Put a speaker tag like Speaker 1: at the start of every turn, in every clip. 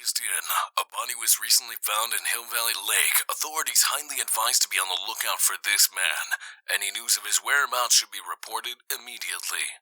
Speaker 1: just in. A body was recently found in Hill Valley Lake. Authorities highly advised to be on the lookout for this man. Any news of his whereabouts should be reported immediately.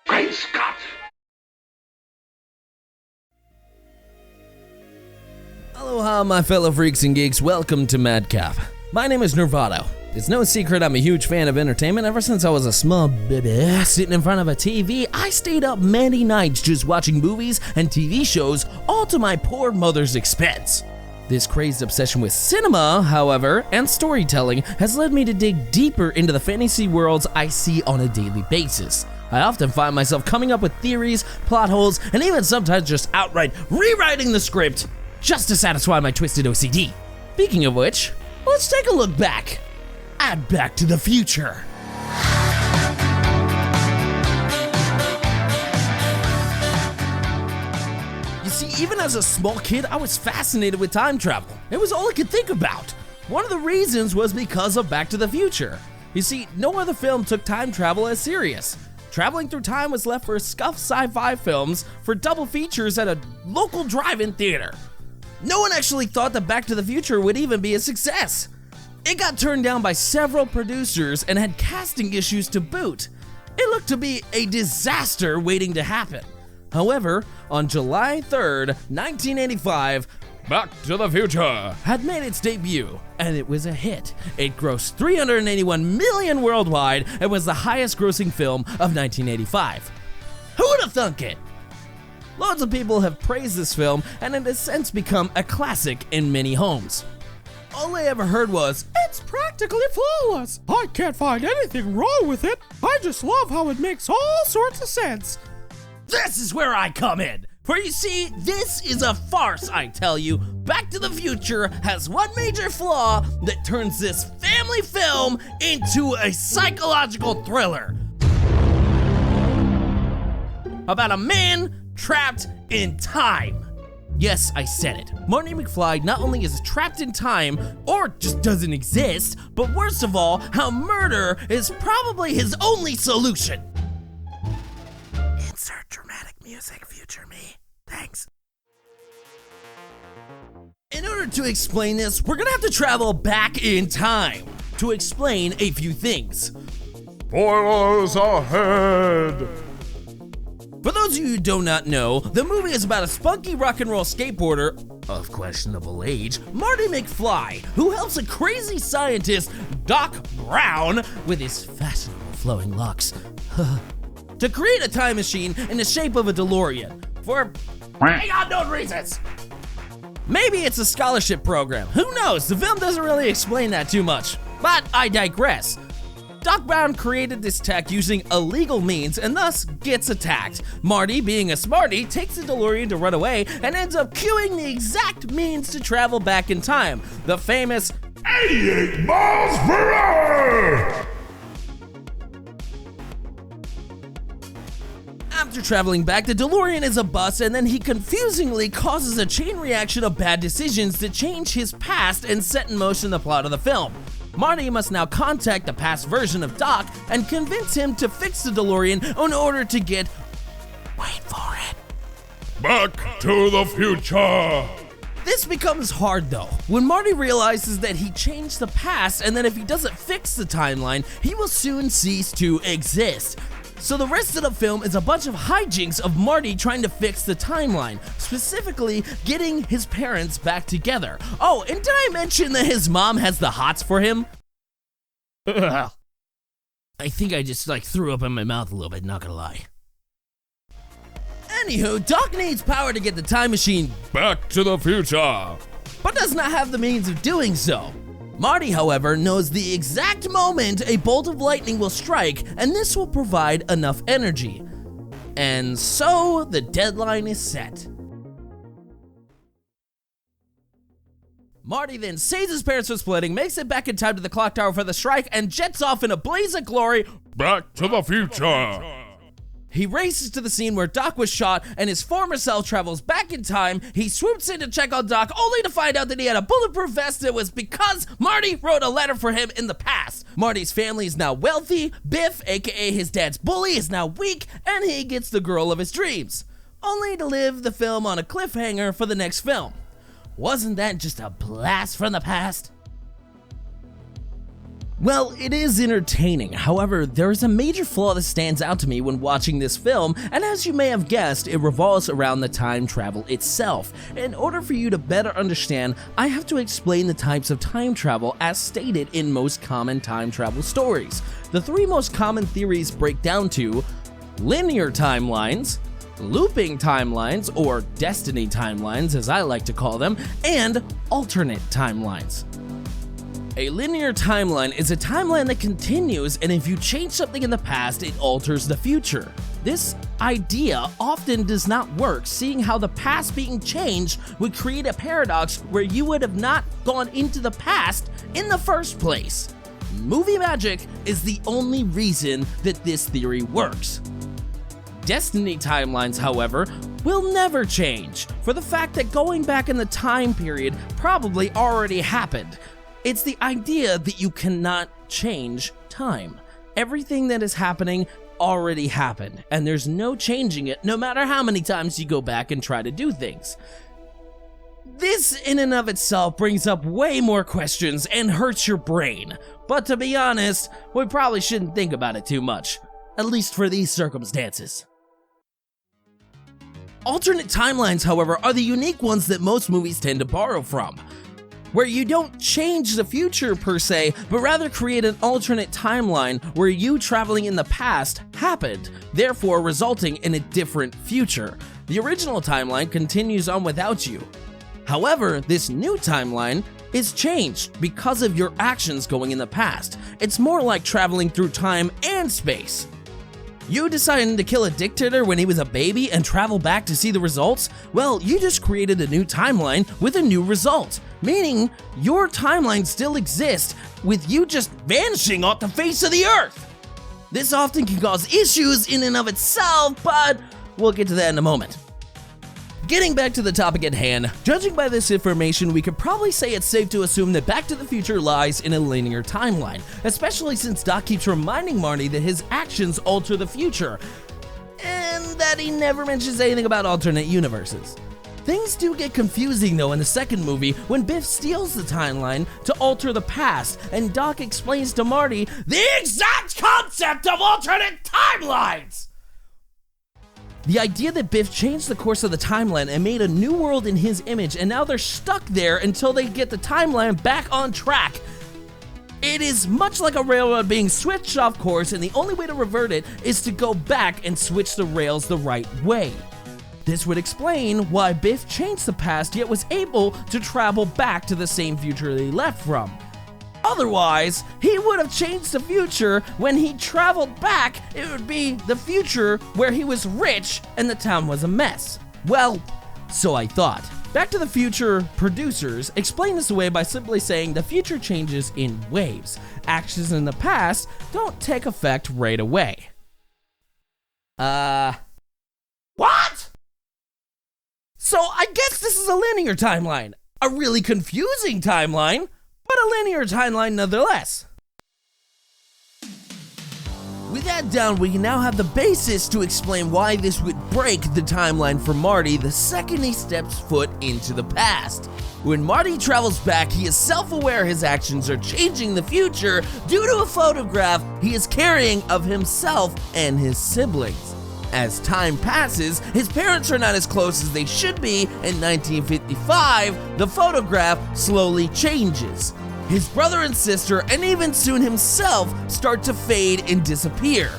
Speaker 2: Great Scott!
Speaker 3: Aloha, my fellow freaks and geeks. Welcome to Madcap. My name is Nirvado. It's no secret I'm a huge fan of entertainment. Ever since I was a small baby sitting in front of a TV, I stayed up many nights just watching movies and TV shows, all to my poor mother's expense. This crazed obsession with cinema, however, and storytelling has led me to dig deeper into the fantasy worlds I see on a daily basis. I often find myself coming up with theories, plot holes, and even sometimes just outright rewriting the script just to satisfy my twisted OCD. Speaking of which, let's take a look back at Back to the Future. You see, even as a small kid, I was fascinated with time travel. It was all I could think about. One of the reasons was because of Back to the Future. You see, no other film took time travel as serious. Traveling through time was left for scuffed sci-fi films for double features at a local drive-in theater. No one actually thought that Back to the Future would even be a success. It got turned down by several producers and had casting issues to boot. It looked to be a disaster waiting to happen. However, on July 3rd, 1985, Back to the Future had made its debut, and it was a hit. It grossed $381 million worldwide and was the highest grossing film of 1985. Who would have thunk it? Loads of people have praised this film, and it has since become a classic in many homes. All I ever heard was, "It's practically flawless. I can't find anything wrong with it. I just love how it makes all sorts of sense." This is where I come in. For you see, this is a farce, I tell you. Back to the Future has one major flaw that turns this family film into a psychological thriller about a man trapped in time. Yes, I said it. Marty McFly not only is trapped in time, or just doesn't exist, but worst of all, how murder is probably his only solution. Insert dramatic music, future me. Thanks. In order to explain this, we're gonna have to travel back in time to explain a few things.
Speaker 2: Spoilers ahead!
Speaker 3: For those of you who do not know, the movie is about a spunky rock and roll skateboarder of questionable age, Marty McFly, who helps a crazy scientist, Doc Brown, with his fashionable flowing locks, to create a time machine in the shape of a DeLorean for unknown reasons. Maybe it's a scholarship program. Who knows? The film doesn't really explain that too much. But I digress. Doc Brown created this tech using illegal means and thus gets attacked. Marty, being a smarty, takes the DeLorean to run away and ends up cueing the exact means to travel back in time. The famous
Speaker 2: 88 miles per hour!
Speaker 3: After traveling back, the DeLorean is a bust, and then he confusingly causes a chain reaction of bad decisions to change his past and set in motion the plot of the film. Marty must now contact the past version of Doc and convince him to fix the DeLorean in order to get, wait for it,
Speaker 2: Back to the Future!
Speaker 3: This becomes hard though, when Marty realizes that he changed the past and that if he doesn't fix the timeline, he will soon cease to exist. So the rest of the film is a bunch of hijinks of Marty trying to fix the timeline, specifically getting his parents back together. Oh, and did I mention that his mom has the hots for him? I think I just threw up in my mouth a little bit, not gonna lie. Anywho, Doc needs power to get the time machine
Speaker 2: Back to the Future!
Speaker 3: but does not have the means of doing so. Marty, however, knows the exact moment a bolt of lightning will strike, and this will provide enough energy. And so, the deadline is set. Marty then saves his parents from splitting, makes it back in time to the clock tower for the strike, and jets off in a blaze of glory
Speaker 2: Back to the Future!
Speaker 3: He races to the scene where Doc was shot, and his former self travels back in time. He swoops in to check on Doc, only to find out that he had a bulletproof vest. It was because Marty wrote a letter for him in the past. Marty's family is now wealthy, Biff, aka his dad's bully, is now weak, and he gets the girl of his dreams. Only to live the film on a cliffhanger for the next film. Wasn't that just a blast from the past? Well, it is entertaining. However, there is a major flaw that stands out to me when watching this film, and as you may have guessed, it revolves around the time travel itself. In order for you to better understand, I have to explain the types of time travel as stated in most common time travel stories. The three most common theories break down to linear timelines, looping timelines, or destiny timelines as I like to call them, and alternate timelines. A linear timeline is a timeline that continues, and if you change something in the past, it alters the future. This idea often does not work, seeing how the past being changed would create a paradox where you would have not gone into the past in the first place. Movie magic is the only reason that this theory works. Destiny timelines, however, will never change, for the fact that going back in the time period probably already happened. It's the idea that you cannot change time. Everything that is happening already happened, and there's no changing it no matter how many times you go back and try to do things. This in and of itself brings up way more questions and hurts your brain, but to be honest, we probably shouldn't think about it too much, at least for these circumstances. Alternate timelines, however, are the unique ones that most movies tend to borrow from, where you don't change the future per se, but rather create an alternate timeline where you traveling in the past happened, therefore resulting in a different future. The original timeline continues on without you. However, this new timeline is changed because of your actions going in the past. It's more like traveling through time and space. You deciding to kill a dictator when he was a baby and travel back to see the results? Well, you just created a new timeline with a new result, meaning your timeline still exists with you just vanishing off the face of the earth. This often can cause issues in and of itself, but we'll get to that in a moment. Getting back to the topic at hand, judging by this information, we could probably say it's safe to assume that Back to the Future lies in a linear timeline, especially since Doc keeps reminding Marty that his actions alter the future, and that he never mentions anything about alternate universes. Things do get confusing though in the second movie when Biff steals the timeline to alter the past, and Doc explains to Marty the exact concept of alternate timelines! The idea that Biff changed the course of the timeline and made a new world in his image, and now they're stuck there until they get the timeline back on track. It is much like a railroad being switched off course, and the only way to revert it is to go back and switch the rails the right way. This would explain why Biff changed the past yet was able to travel back to the same future that he left from. Otherwise, he would have changed the future. When he traveled back, it would be the future where he was rich and the town was a mess. Well, so I thought. Back to the Future producers explain this away by simply saying the future changes in waves. Actions in the past don't take effect right away. What? So I guess this is a linear timeline. A really confusing timeline, but a linear timeline nonetheless. With that down, we now have the basis to explain why this would break the timeline for Marty the second he steps foot into the past. When Marty travels back, he is self-aware his actions are changing the future due to a photograph he is carrying of himself and his siblings. As time passes, his parents are not as close as they should be. In 1955, the photograph slowly changes. His brother and sister, and even soon himself, start to fade and disappear.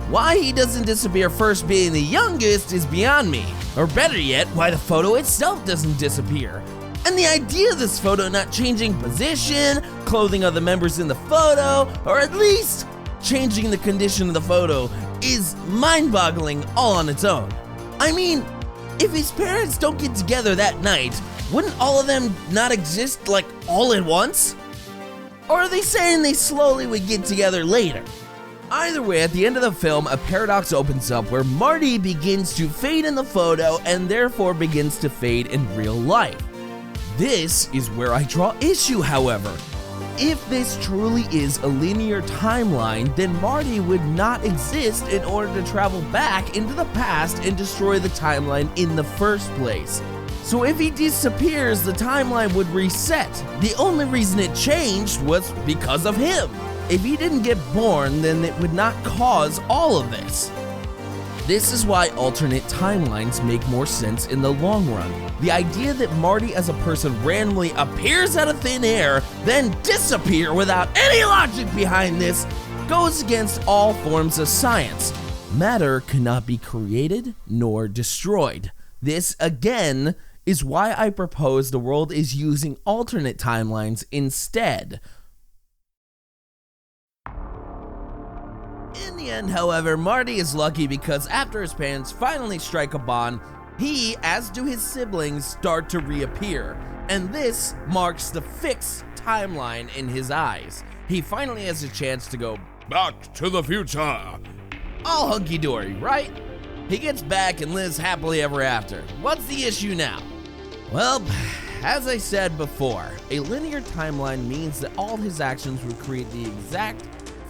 Speaker 3: Why he doesn't disappear first, being the youngest, is beyond me. Or better yet, why the photo itself doesn't disappear. And the idea of this photo not changing position, clothing of the members in the photo, or at least changing the condition of the photo, is mind-boggling all on its own. I mean, if his parents don't get together that night, wouldn't all of them not exist, all at once? Or are they saying they slowly would get together later? Either way, at the end of the film, a paradox opens up where Marty begins to fade in the photo and therefore begins to fade in real life. This is where I draw issue, however. If this truly is a linear timeline, then Marty would not exist in order to travel back into the past and destroy the timeline in the first place. So if he disappears, the timeline would reset. The only reason it changed was because of him. If he didn't get born, then it would not cause all of this. This is why alternate timelines make more sense in the long run. The idea that Marty as a person randomly appears out of thin air, then disappear without any logic behind this, goes against all forms of science. Matter cannot be created nor destroyed. This, again, is why I propose the world is using alternate timelines instead. In the end, however, Marty is lucky because after his parents finally strike a bond, he, as do his siblings, start to reappear. And this marks the fixed timeline in his eyes. He finally has a chance to go
Speaker 2: Back to the future.
Speaker 3: all hunky-dory, right? He gets back and lives happily ever after. What's the issue now? Well, as I said before, a linear timeline means that all his actions would create the exact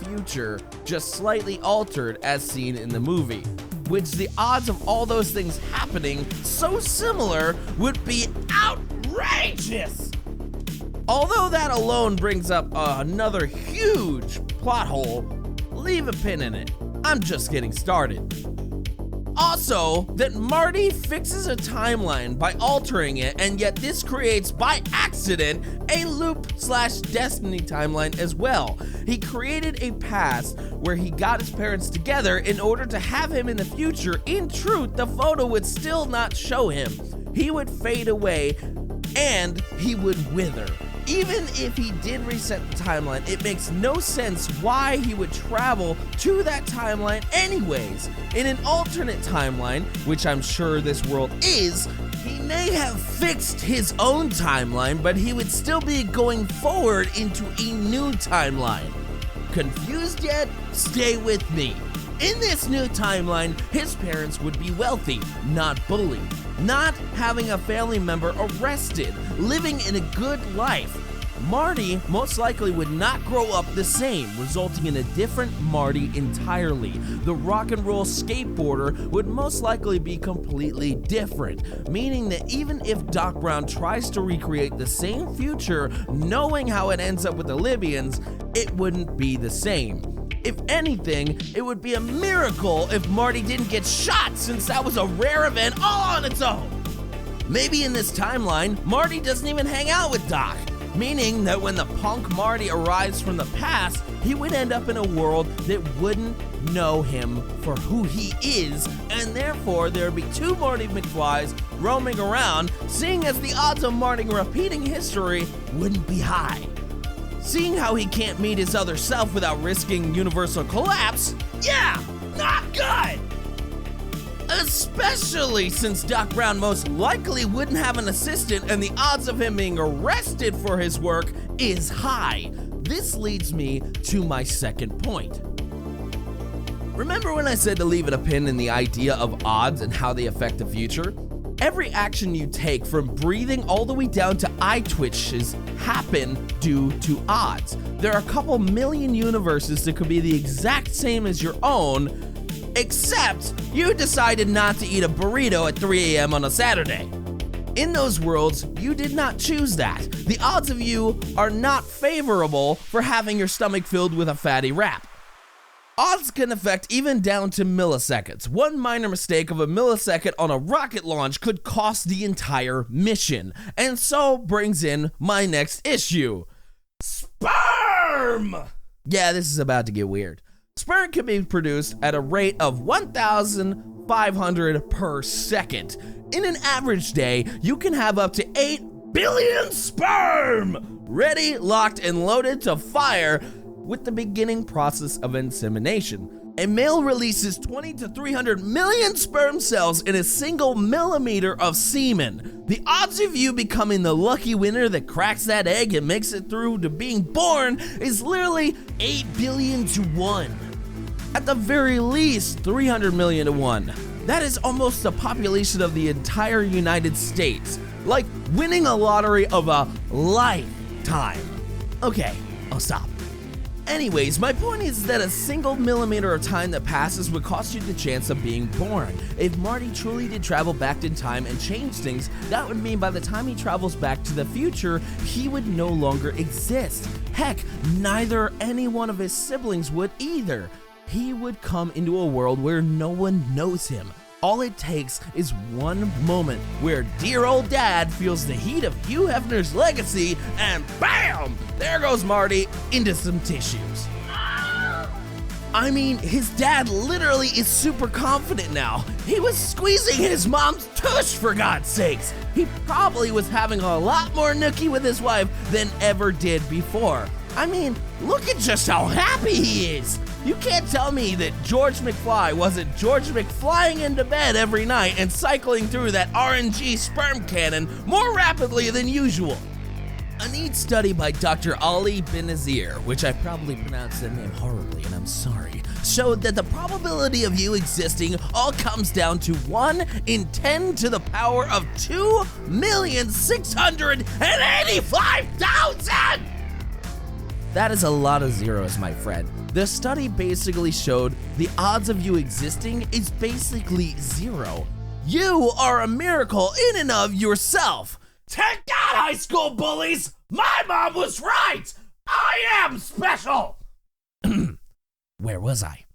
Speaker 3: future, just slightly altered as seen in the movie, which the odds of all those things happening so similar would be outrageous. Although that alone brings up another huge plot hole, leave a pin in it. I'm just getting started. Also, that Marty fixes a timeline by altering it, and yet this creates, by accident, a loop/destiny timeline as well. He created a past where he got his parents together in order to have him in the future. In truth, the photo would still not show him. He would fade away, and he would wither. Even if he did reset the timeline, it makes no sense why he would travel to that timeline anyways. In an alternate timeline, which I'm sure this world is, he may have fixed his own timeline, but he would still be going forward into a new timeline. Confused yet? Stay with me. In this new timeline, his parents would be wealthy, not bullied, not having a family member arrested, living in a good life. Marty most likely would not grow up the same, resulting in a different Marty entirely. The rock and roll skateboarder would most likely be completely different, meaning that even if Doc Brown tries to recreate the same future, knowing how it ends up with the Libyans, it wouldn't be the same. If anything, it would be a miracle if Marty didn't get shot, since that was a rare event all on its own. Maybe in this timeline, Marty doesn't even hang out with Doc, meaning that when the punk Marty arrives from the past, he would end up in a world that wouldn't know him for who he is, and therefore there would be two Marty McFlys roaming around, seeing as the odds of Marty repeating history wouldn't be high. Seeing how he can't meet his other self without risking universal collapse, yeah, not good! Especially since Doc Brown most likely wouldn't have an assistant and the odds of him being arrested for his work is high. This leads me to my second point. Remember when I said to leave it a pin in the idea of odds and how they affect the future? Every action you take, from breathing all the way down to eye twitches, happen due to odds. There are a couple million universes that could be the exact same as your own, except you decided not to eat a burrito at 3 a.m. on a Saturday. In those worlds, you did not choose that. The odds of you are not favorable for having your stomach filled with a fatty wrap. Odds can affect even down to milliseconds. One minor mistake of a millisecond on a rocket launch could cost the entire mission. And so brings in my next issue. Sperm! Yeah, this is about to get weird. Sperm can be produced at a rate of 1,500 per second. In an average day, you can have up to 8 billion sperm ready, locked, and loaded to fire with the beginning process of insemination. A male releases 20 to 300 million sperm cells in a single millimeter of semen. The odds of you becoming the lucky winner that cracks that egg and makes it through to being born is literally 8 billion to 1. At the very least, 300 million to 1. That is almost the population of the entire United States. Like winning a lottery of a lifetime. Okay, I'll stop. Anyways, my point is that a single millimeter of time that passes would cost you the chance of being born. If Marty truly did travel back in time and change things, that would mean by the time he travels back to the future, he would no longer exist. Heck, neither any one of his siblings would either. He would come into a world where no one knows him. All it takes is one moment where dear old dad feels the heat of Hugh Hefner's legacy, and BAM! There goes Marty into some tissues. I mean, his dad literally is super confident now. He was squeezing his mom's tush, for God's sakes. He probably was having a lot more nookie with his wife than ever did before. I mean, look at just how happy he is. You can't tell me that George McFly wasn't George McFlying into bed every night and cycling through that RNG sperm cannon more rapidly than usual. A neat study by Dr. Ali Binazir, which I probably pronounced that name horribly and I'm sorry, showed that the probability of you existing all comes down to 1 in 10 to the power of 2,685,000! That is a lot of zeros, my friend. The study basically showed the odds of you existing is basically 0. You are a miracle in and of yourself. Take that, high school bullies! My mom was right! I am special! Where was I?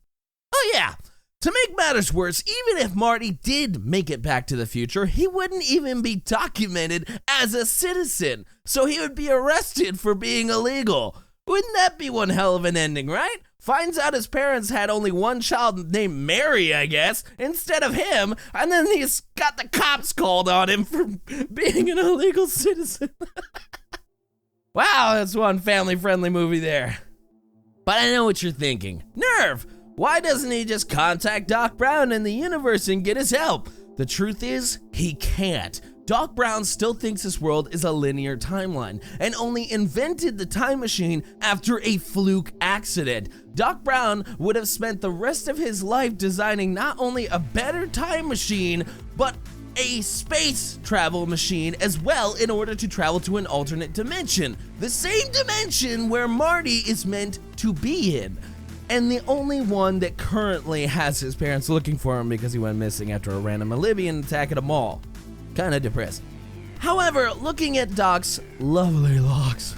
Speaker 3: Oh yeah, to make matters worse, even if Marty did make it back to the future, he wouldn't even be documented as a citizen, so he would be arrested for being illegal. Wouldn't that be one hell of an ending, right? Finds out his parents had only one child named Mary, I guess, instead of him, and then he's got the cops called on him for being an illegal citizen. Wow, that's one family-friendly movie there. But I know what you're thinking. Nerve! Why doesn't he just contact Doc Brown in the universe and get his help? The truth is, he can't. Doc Brown still thinks this world is a linear timeline and only invented the time machine after a fluke accident. Doc Brown would have spent the rest of his life designing not only a better time machine, but a space travel machine as well in order to travel to an alternate dimension. The same dimension where Marty is meant to be in. And the only one that currently has his parents looking for him because he went missing after a random Libyan attack at a mall. Kinda depressed. However, looking at Doc's lovely locks,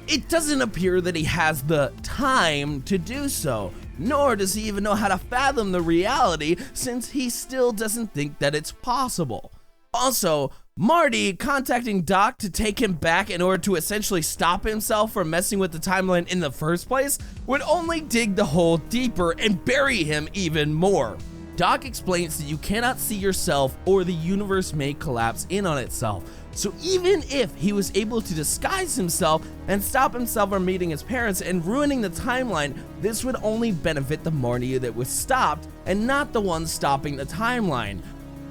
Speaker 3: it doesn't appear that he has the time to do so, nor does he even know how to fathom the reality since he still doesn't think that it's possible. Also, Marty contacting Doc to take him back in order to essentially stop himself from messing with the timeline in the first place would only dig the hole deeper and bury him even more. Doc explains that you cannot see yourself or the universe may collapse in on itself. So even if he was able to disguise himself and stop himself from meeting his parents and ruining the timeline, this would only benefit the Marty that was stopped and not the one stopping the timeline.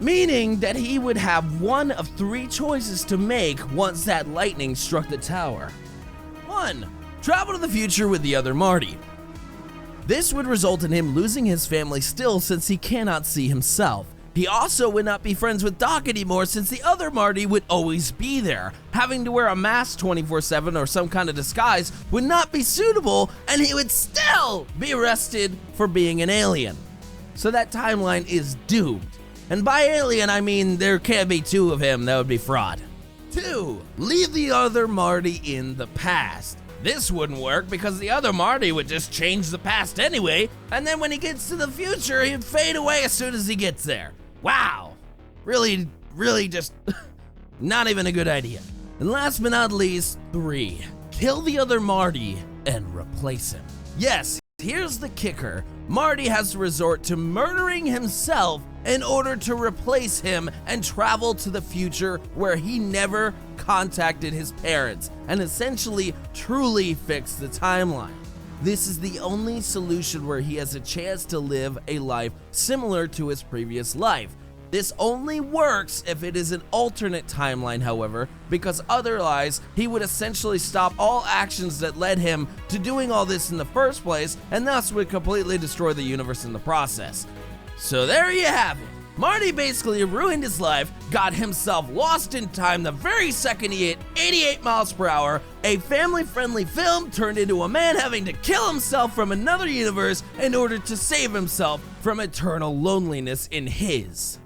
Speaker 3: Meaning that he would have one of 3 choices to make once that lightning struck the tower. 1. Travel to the future with the other Marty. This would result in him losing his family still since he cannot see himself. He also would not be friends with Doc anymore since the other Marty would always be there. Having to wear a mask 24/7 or some kind of disguise would not be suitable, and he would still be arrested for being an alien. So that timeline is doomed. And by alien, I mean there can't be 2 of him, that would be fraud. 2. Leave the other Marty in the past. This wouldn't work because the other Marty would just change the past anyway, and then when he gets to the future, he'd fade away as soon as he gets there. Wow. Really just not even a good idea. And last but not least, 3. Kill the other Marty and replace him. Yes, here's the kicker. Marty has to resort to murdering himself in order to replace him and travel to the future where he never contacted his parents and essentially truly fix the timeline. This is the only solution where he has a chance to live a life similar to his previous life. This only works if it is an alternate timeline, however, because otherwise he would essentially stop all actions that led him to doing all this in the first place, and thus would completely destroy the universe in the process. So there you have it. Marty basically ruined his life, got himself lost in time the very second he hit 88 miles per hour. A family-friendly film turned into a man having to kill himself from another universe in order to save himself from eternal loneliness in his.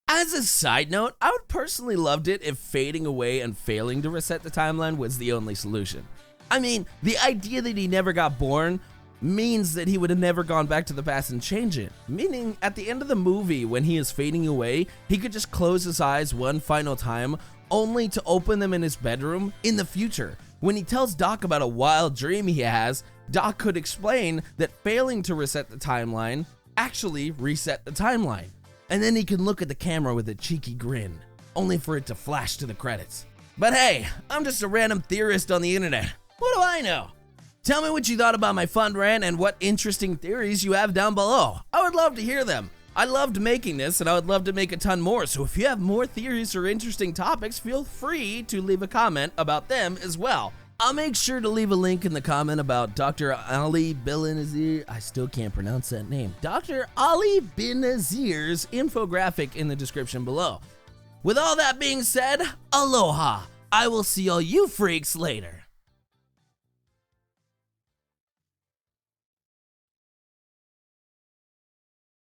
Speaker 3: As a side note, I would personally loved it if fading away and failing to reset the timeline was the only solution. I mean, the idea that he never got born means that he would have never gone back to the past and change it. Meaning, at the end of the movie, when he is fading away, he could just close his eyes one final time, only to open them in his bedroom in the future. When he tells Doc about a wild dream he has, Doc could explain that failing to reset the timeline actually reset the timeline. And then he can look at the camera with a cheeky grin, only for it to flash to the credits. But hey, I'm just a random theorist on the internet. What do I know? Tell me what you thought about my fun rant and what interesting theories you have down below. I would love to hear them. I loved making this, and I would love to make a ton more, so if you have more theories or interesting topics, feel free to leave a comment about them as well. I'll make sure to leave a link in the comment about Dr. Ali Binazir, I still can't pronounce that name, Dr. Ali Binazir's infographic in the description below. With all that being said, aloha. I will see all you freaks later.